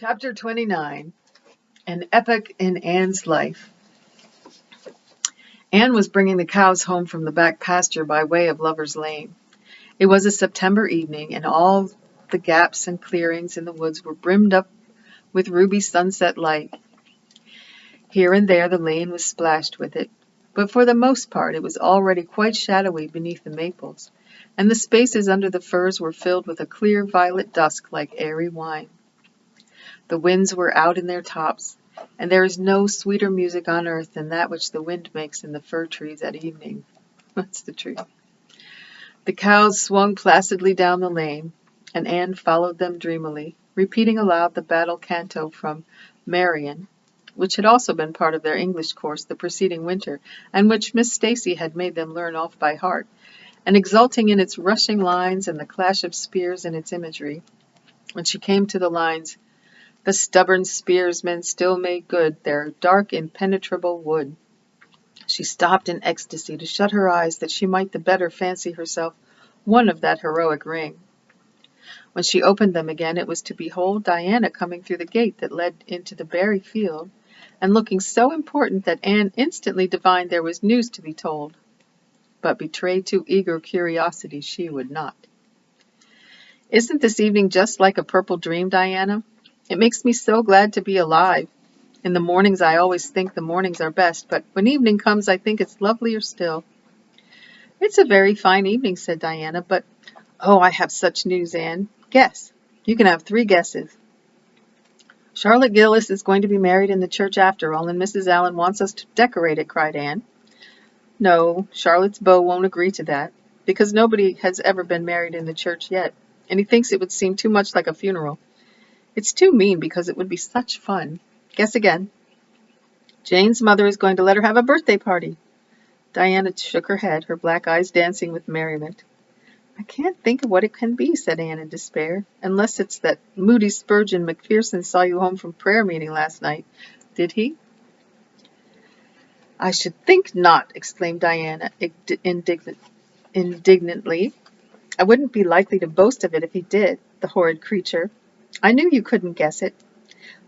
Chapter 29. An Epoch in Anne's Life. Anne was bringing the cows home from the back pasture by way of Lover's Lane. It was a September evening, and all the gaps and clearings in the woods were brimmed up with ruby sunset light. Here and there the lane was splashed with it, but for the most part it was already quite shadowy beneath the maples, and the spaces under the firs were filled with a clear violet dusk like airy wine. The winds were out in their tops, and there is no sweeter music on earth than that which the wind makes in the fir trees at evening. That's the truth. The cows swung placidly down the lane, and Anne followed them dreamily, repeating aloud the battle canto from Marian, which had also been part of their English course the preceding winter, and which Miss Stacy had made them learn off by heart, and exulting in its rushing lines and the clash of spears in its imagery. When she came to the lines, "The stubborn spearsmen still made good their dark impenetrable wood," she stopped in ecstasy to shut her eyes that she might the better fancy herself one of that heroic ring. When she opened them again it was to behold Diana coming through the gate that led into the berry field, and looking so important that Anne instantly divined there was news to be told. But betray too eager curiosity she would not. "Isn't this evening just like a purple dream, Diana? It makes me so glad to be alive. In the mornings I always think the mornings are best, but when evening comes I think it's lovelier still." "It's a very fine evening," said Diana, "but oh, I have such news, Anne. Guess. You can have 3 guesses." "Charlotte Gillis is going to be married in the church after all, and Mrs. Allen wants us to decorate it," cried Anne. "No, Charlotte's beau won't agree to that, because nobody has ever been married in the church yet, and he thinks it would seem too much like a funeral. It's too mean because it would be such fun. Guess again." "Jane's mother is going to let her have a birthday party." Diana shook her head, her black eyes dancing with merriment. "I can't think of what it can be," said Anne in despair, "unless it's that Moody Spurgeon Macpherson saw you home from prayer meeting last night. Did he?" "I should think not," exclaimed Diana indignantly. "I wouldn't be likely to boast of it if he did, the horrid creature. I knew you couldn't guess it.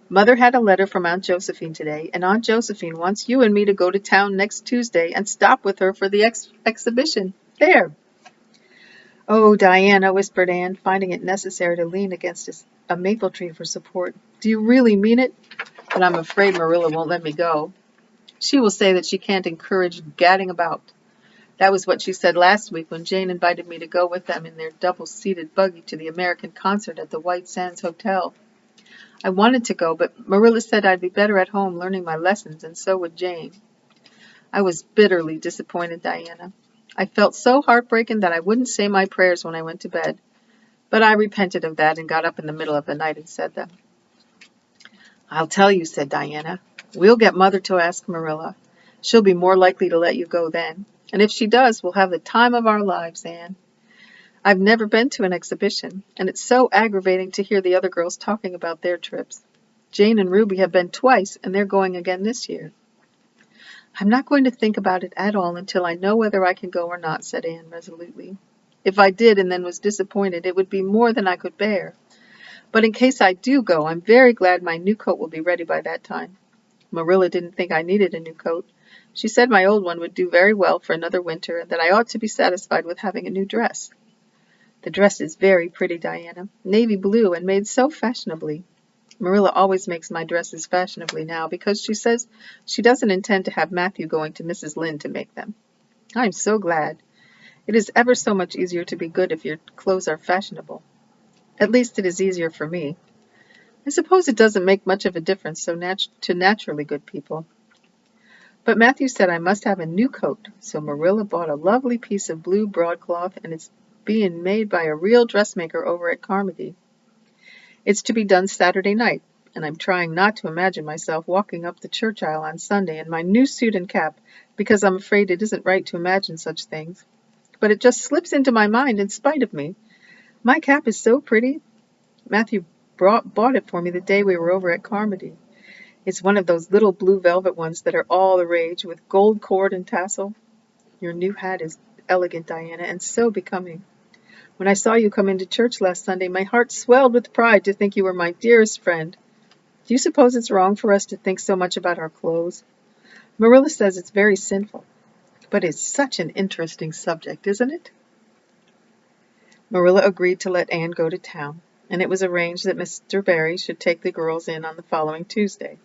Mother had a letter from Aunt Josephine today, and Aunt Josephine wants you and me to go to town next Tuesday and stop with her for the exhibition. There!" "Oh, Diana," whispered Anne, finding it necessary to lean against a maple tree for support. "Do you really mean it? But I'm afraid Marilla won't let me go. She will say that she can't encourage gadding about. That was what she said last week when Jane invited me to go with them in their double-seated buggy to the American concert at the White Sands Hotel. I wanted to go, but Marilla said I'd be better at home learning my lessons, and so would Jane. I was bitterly disappointed, Diana. I felt so heartbroken that I wouldn't say my prayers when I went to bed. But I repented of that and got up in the middle of the night and said them." "I'll tell you," said Diana. "We'll get Mother to ask Marilla. She'll be more likely to let you go then. And if she does, we'll have the time of our lives, Anne. I've never been to an exhibition, and it's so aggravating to hear the other girls talking about their trips. Jane and Ruby have been twice, and they're going again this year." "I'm not going to think about it at all until I know whether I can go or not," said Anne resolutely. "If I did and then was disappointed, it would be more than I could bear. But in case I do go, I'm very glad my new coat will be ready by that time. Marilla didn't think I needed a new coat. She said my old one would do very well for another winter and that I ought to be satisfied with having a new dress. The dress is very pretty, Diana. Navy blue and made so fashionably. Marilla always makes my dresses fashionably now because she says she doesn't intend to have Matthew going to Mrs. Lynde to make them. I'm so glad. It is ever so much easier to be good if your clothes are fashionable. At least it is easier for me. I suppose it doesn't make much of a difference to naturally good people. But Matthew said I must have a new coat, so Marilla bought a lovely piece of blue broadcloth, and it's being made by a real dressmaker over at Carmody. It's to be done Saturday night, and I'm trying not to imagine myself walking up the church aisle on Sunday in my new suit and cap, because I'm afraid it isn't right to imagine such things. But it just slips into my mind in spite of me. My cap is so pretty. Matthew bought it for me the day we were over at Carmody. It's one of those little blue velvet ones that are all the rage, with gold cord and tassel. Your new hat is elegant, Diana, and so becoming. When I saw you come into church last Sunday, my heart swelled with pride to think you were my dearest friend. Do you suppose it's wrong for us to think so much about our clothes? Marilla says it's very sinful, but it's such an interesting subject, isn't it? Marilla agreed to let Anne go to town, and it was arranged that Mr. Barry should take the girls in on the following Tuesday.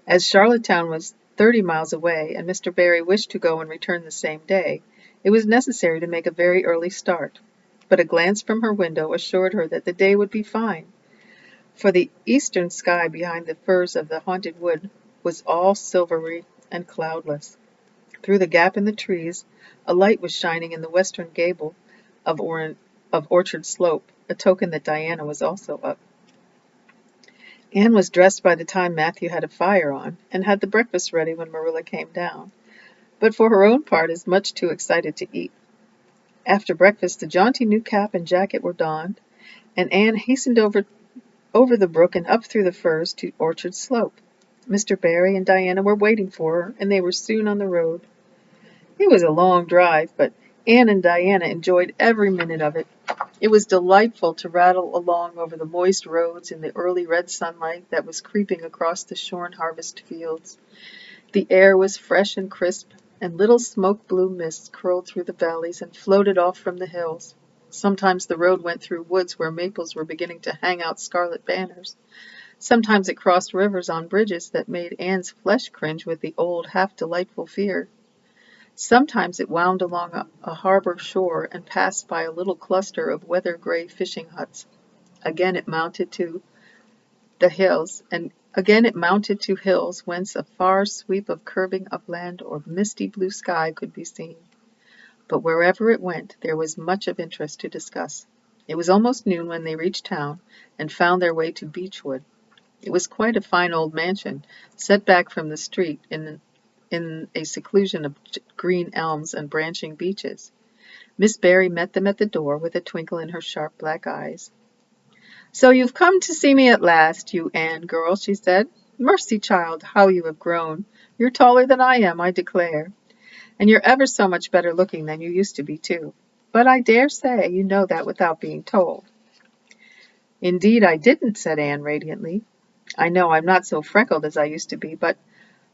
As Charlottetown was 30 miles away, and Mr. Barry wished to go and return the same day, it was necessary to make a very early start. But a glance from her window assured her that the day would be fine, for the eastern sky behind the firs of the haunted wood was all silvery and cloudless. Through the gap in the trees, a light was shining in the western gable of, Orchard Slope, a token that Diana was also up. Anne was dressed by the time Matthew had a fire on, and had the breakfast ready when Marilla came down, but for her own part is much too excited to eat. After breakfast the jaunty new cap and jacket were donned, and Anne hastened over the brook and up through the firs to Orchard Slope. Mr. Barry and Diana were waiting for her, and they were soon on the road. It was a long drive, but Anne and Diana enjoyed every minute of it. It was delightful to rattle along over the moist roads in the early red sunlight that was creeping across the shorn harvest fields. The air was fresh and crisp, and little smoke-blue mists curled through the valleys and floated off from the hills. Sometimes the road went through woods where maples were beginning to hang out scarlet banners. Sometimes it crossed rivers on bridges that made Anne's flesh cringe with the old, half-delightful fear. Sometimes it wound along a harbor shore and passed by a little cluster of weather-gray fishing huts. Again it mounted to the hills, and again it mounted to hills whence a far sweep of curving upland or misty blue sky could be seen. But wherever it went, there was much of interest to discuss. It was almost noon when they reached town and found their way to Beechwood. It was quite a fine old mansion, set back from the street in a seclusion of green elms and branching beeches. Miss Barry met them at the door with a twinkle in her sharp black eyes. "So you've come to see me at last, you Anne girl," she said. "Mercy, child, how you have grown! You're taller than I am, I declare. And you're ever so much better looking than you used to be, too. But I dare say you know that without being told." "Indeed I didn't," said Anne radiantly. "I know I'm not so freckled as I used to be,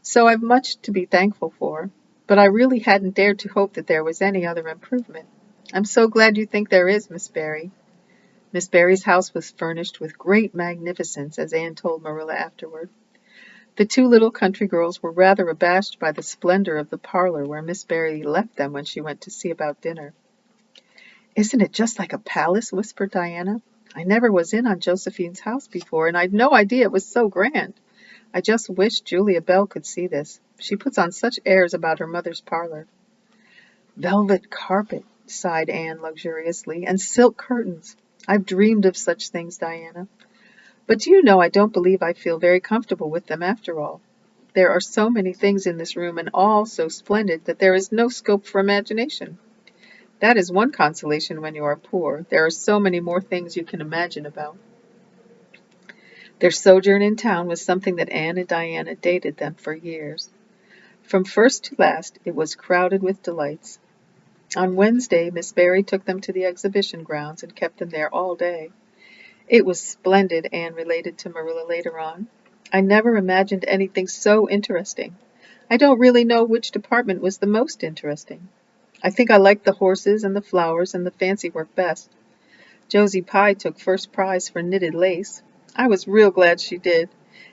so I've much to be thankful for. But I really hadn't dared to hope that there was any other improvement. I'm so glad you think there is, Miss Barry." Miss Barry's house was furnished with great magnificence, as Anne told Marilla afterward. The two little country girls were rather abashed by the splendor of the parlor where Miss Barry left them when she went to see about dinner. "Isn't it just like a palace?" whispered Diana. "I never was in on Josephine's house before, and I'd no idea it was so grand. I just wish Julia Bell could see this. She puts on such airs about her mother's parlor." "Velvet carpet," sighed Anne luxuriously, "and silk curtains. I've dreamed of such things, Diana. But do you know I don't believe I feel very comfortable with them after all. There are so many things in this room and all so splendid that there is no scope for imagination. That is one consolation when you are poor. There are so many more things you can imagine about." Their sojourn in town was something that Anne and Diana dated them for years. From first to last it was crowded with delights. On Wednesday Miss Barry took them to the exhibition grounds and kept them there all day. "It was splendid," Anne related to Marilla later on. "I never imagined anything so interesting. I don't really know which department was the most interesting. I think I liked the horses and the flowers and the fancy work best. Josie Pye took first prize for knitted lace. I was real glad she did.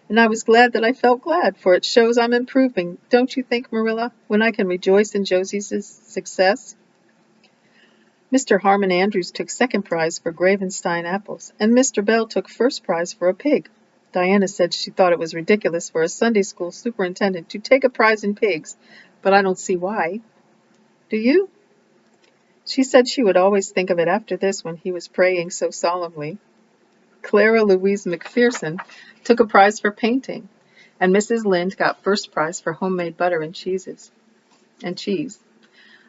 And I was glad that I felt glad, for it shows I'm improving, don't you think, Marilla, when I can rejoice in Josie's success?" Mr. Harmon Andrews took second prize for Gravenstein apples, and Mr. Bell took first prize for a pig. Diana said she thought it was ridiculous for a Sunday school superintendent to take a prize in pigs, but I don't see why. Do you? She said she would always think of it after this when he was praying so solemnly. Clara Louise McPherson took a prize for painting, and Mrs. Lynde got first prize for homemade butter and cheese.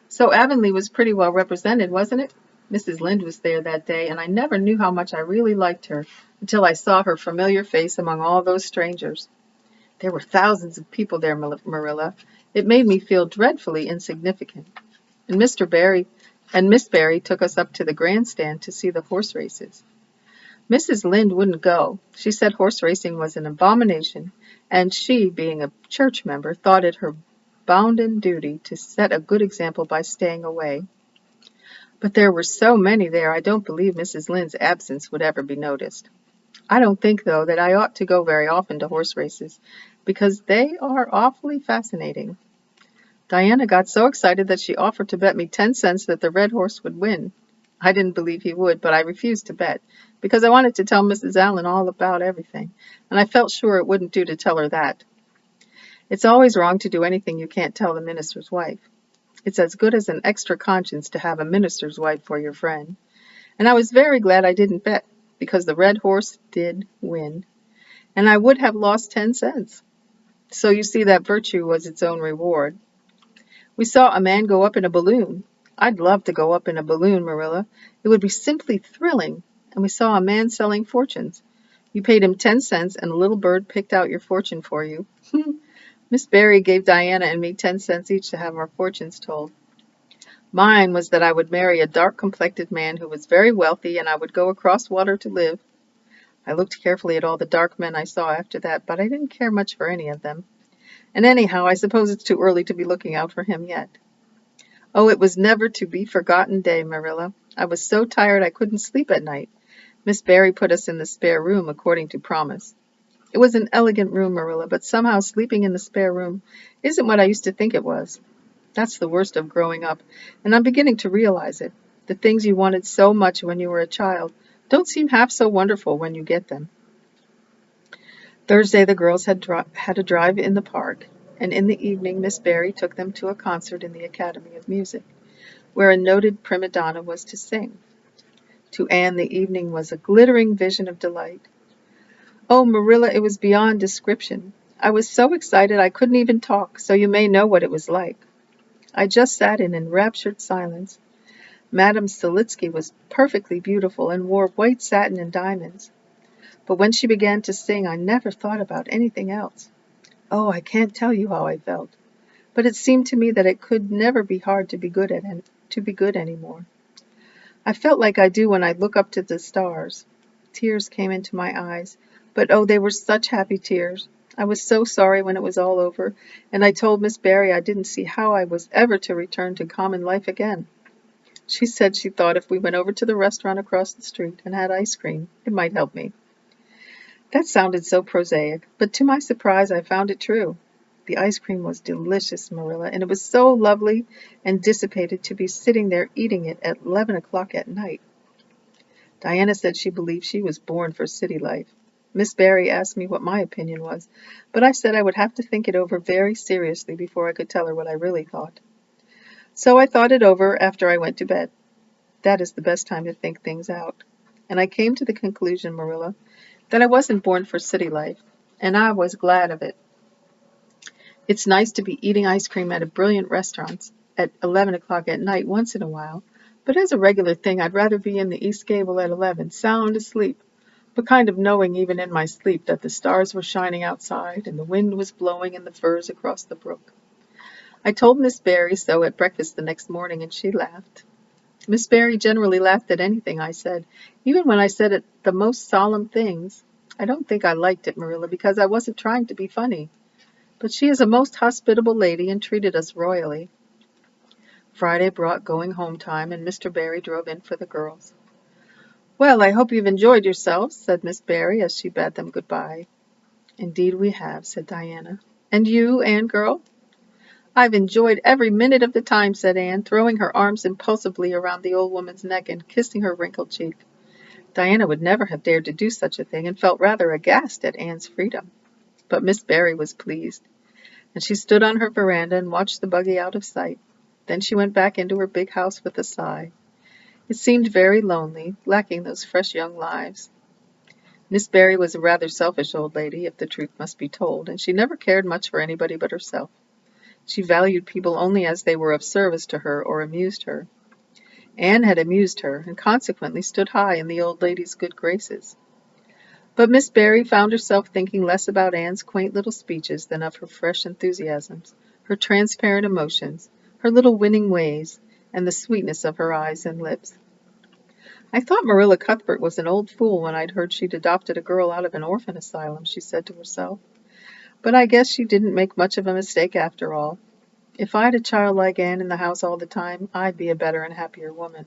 So Avonlea was pretty well represented, wasn't it? Mrs. Lynde was there that day, and I never knew how much I really liked her until I saw her familiar face among all those strangers. There were thousands of people there, Marilla. It made me feel dreadfully insignificant. And Miss Barry took us up to the grandstand to see the horse races. Mrs. Lynde wouldn't go. She said horse racing was an abomination, and she, being a church member, thought it her bounden duty to set a good example by staying away. But there were so many there, I don't believe Mrs. Lynde's absence would ever be noticed. I don't think, though, that I ought to go very often to horse races, because they are awfully fascinating. Diana got so excited that she offered to bet me 10 cents that the red horse would win. I didn't believe he would, but I refused to bet, because I wanted to tell Mrs. Allen all about everything, and I felt sure it wouldn't do to tell her that. It's always wrong to do anything you can't tell the minister's wife. It's as good as an extra conscience to have a minister's wife for your friend. And I was very glad I didn't bet, because the red horse did win, and I would have lost 10 cents. So you see that virtue was its own reward. We saw a man go up in a balloon. I'd love to go up in a balloon, Marilla. It would be simply thrilling. And we saw a man selling fortunes. You paid him 10 cents and a little bird picked out your fortune for you. Miss Barry gave Diana and me 10 cents each to have our fortunes told. Mine was that I would marry a dark-complected man who was very wealthy, and I would go across water to live. I looked carefully at all the dark men I saw after that, but I didn't care much for any of them. And anyhow, I suppose it's too early to be looking out for him yet. Oh, it was never to be forgotten day, Marilla. I was so tired I couldn't sleep at night. Miss Barry put us in the spare room according to promise. It was an elegant room, Marilla, but somehow sleeping in the spare room isn't what I used to think it was. That's the worst of growing up, and I'm beginning to realize it. The things you wanted so much when you were a child don't seem half so wonderful when you get them. Thursday the girls had a drive in the park, and in the evening Miss Barry took them to a concert in the Academy of Music, where a noted prima donna was to sing. To Anne the evening was a glittering vision of delight. Oh, Marilla, it was beyond description. I was so excited I couldn't even talk, so you may know what it was like. I just sat in enraptured silence. Madame Selitsky was perfectly beautiful and wore white satin and diamonds. But when she began to sing, I never thought about anything else. Oh, I can't tell you how I felt. But it seemed to me that it could never be hard to be good anymore. I felt like I do when I look up to the stars. Tears came into my eyes, but oh, they were such happy tears. I was so sorry when it was all over, and I told Miss Barry I didn't see how I was ever to return to common life again. She said she thought if we went over to the restaurant across the street and had ice cream, it might help me. That sounded so prosaic, but to my surprise I found it true. The ice cream was delicious, Marilla, and it was so lovely and dissipated to be sitting there eating it at 11 o'clock at night. Diana said she believed she was born for city life. Miss Barry asked me what my opinion was, but I said I would have to think it over very seriously before I could tell her what I really thought. So I thought it over after I went to bed. That is the best time to think things out. And I came to the conclusion, Marilla, that I wasn't born for city life, and I was glad of it. It's nice to be eating ice cream at a brilliant restaurant at 11 o'clock at night once in a while, but as a regular thing I'd rather be in the East Gable at 11, sound asleep, but kind of knowing even in my sleep that the stars were shining outside and the wind was blowing in the firs across the brook. I told Miss Barry so at breakfast the next morning, and she laughed. Miss Barry generally laughed at anything I said, even when I said the most solemn things. I don't think I liked it, Marilla, because I wasn't trying to be funny. But she is a most hospitable lady and treated us royally. Friday brought going home time, and Mr. Barry drove in for the girls. Well, I hope you've enjoyed yourselves, said Miss Barry as she bade them good-bye. Indeed we have, said Diana. And you, Anne girl? I've enjoyed every minute of the time, said Anne, throwing her arms impulsively around the old woman's neck and kissing her wrinkled cheek. Diana would never have dared to do such a thing, and felt rather aghast at Anne's freedom. But Miss Barry was pleased, and she stood on her veranda and watched the buggy out of sight. Then she went back into her big house with a sigh. It seemed very lonely, lacking those fresh young lives. Miss Barry was a rather selfish old lady, if the truth must be told, and she never cared much for anybody but herself. She valued people only as they were of service to her or amused her. Anne had amused her, and consequently stood high in the old lady's good graces. But Miss Barry found herself thinking less about Anne's quaint little speeches than of her fresh enthusiasms, her transparent emotions, her little winning ways, and the sweetness of her eyes and lips. I thought Marilla Cuthbert was an old fool when I'd heard she'd adopted a girl out of an orphan asylum, she said to herself. But I guess she didn't make much of a mistake after all. If I'd a child like Anne in the house all the time, I'd be a better and happier woman.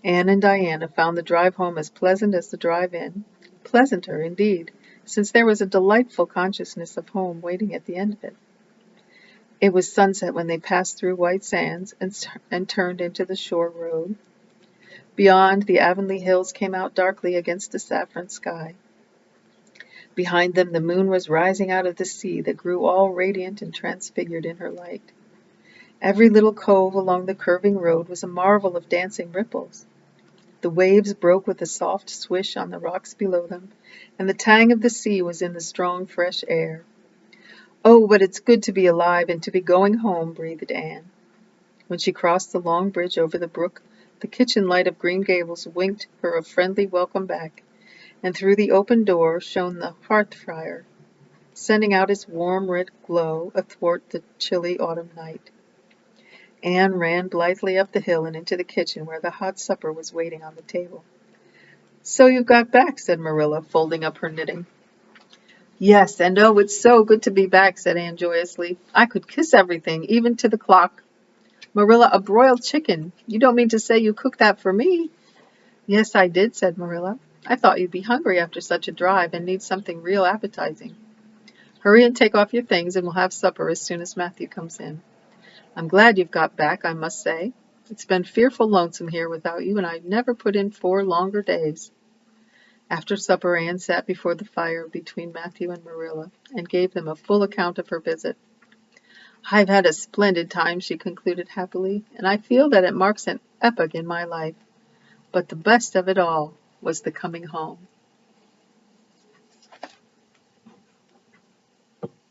Anne and Diana found the drive home as pleasant as the drive in. Pleasanter, indeed, since there was a delightful consciousness of home waiting at the end of it. It was sunset when they passed through White Sands and turned into the shore road. Beyond, the Avonlea hills came out darkly against the saffron sky. Behind them the moon was rising out of the sea that grew all radiant and transfigured in her light. Every little cove along the curving road was a marvel of dancing ripples. The waves broke with a soft swish on the rocks below them, and the tang of the sea was in the strong, fresh air. "Oh, but it's good to be alive and to be going home," breathed Anne. When she crossed the long bridge over the brook, the kitchen light of Green Gables winked her a friendly welcome back, and through the open door shone the hearth fire, sending out its warm red glow athwart the chilly autumn night. Anne ran blithely up the hill and into the kitchen where the hot supper was waiting on the table. "So you've got back," said Marilla, folding up her knitting. "Yes, and oh, it's so good to be back," said Anne joyously. "I could kiss everything, even to the clock. Marilla, a broiled chicken. You don't mean to say you cooked that for me?" "Yes, I did," said Marilla. "I thought you'd be hungry after such a drive and need something real appetizing. Hurry and take off your things and we'll have supper as soon as Matthew comes in. I'm glad you've got back, I must say. It's been fearful lonesome here without you, and I've never put in 4 longer days." After supper Anne sat before the fire between Matthew and Marilla and gave them a full account of her visit. "I've had a splendid time," she concluded happily, "and I feel that it marks an epoch in my life. But the best of it all was the coming home."